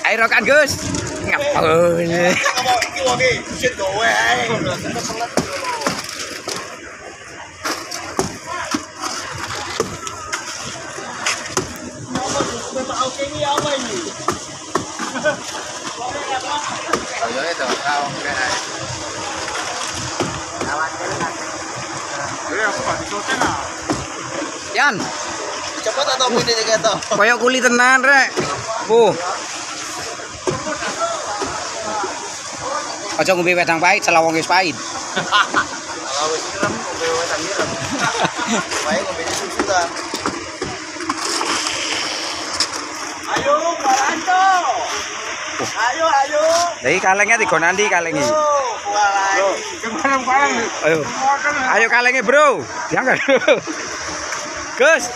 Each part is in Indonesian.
Air rokan Gus. Ngapun. Yan. Cepet atau ini juga tuh. Koyok kulit tenan rek. Aja ngombe wedang pahit, selawang wis pahit. Kalau wis siram ngombe wedang siram. Bae ngombe susu ta. Ayo Baranto. Ayo. Jadi kalengnya tiga nanti kalengnya. Ayo kalengnya bro. Jangan. Gus.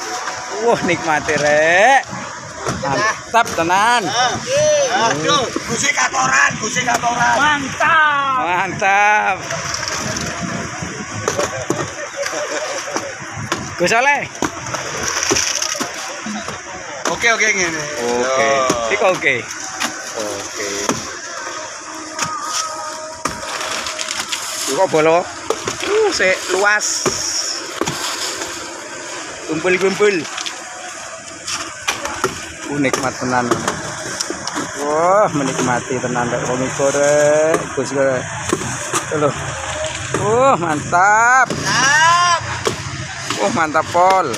Wah nikmati rek. Mantap tenan. Aduh, gusi katoran. Mantap. Gus Oleh. Oke ngene. Oke. Oke. Kok bolo? Sik luas. Kumpul. Nikmat tenan. Wah, menikmati tenan rek wong goreng, Gus goreng. Lho. Mantap. Mantap pol.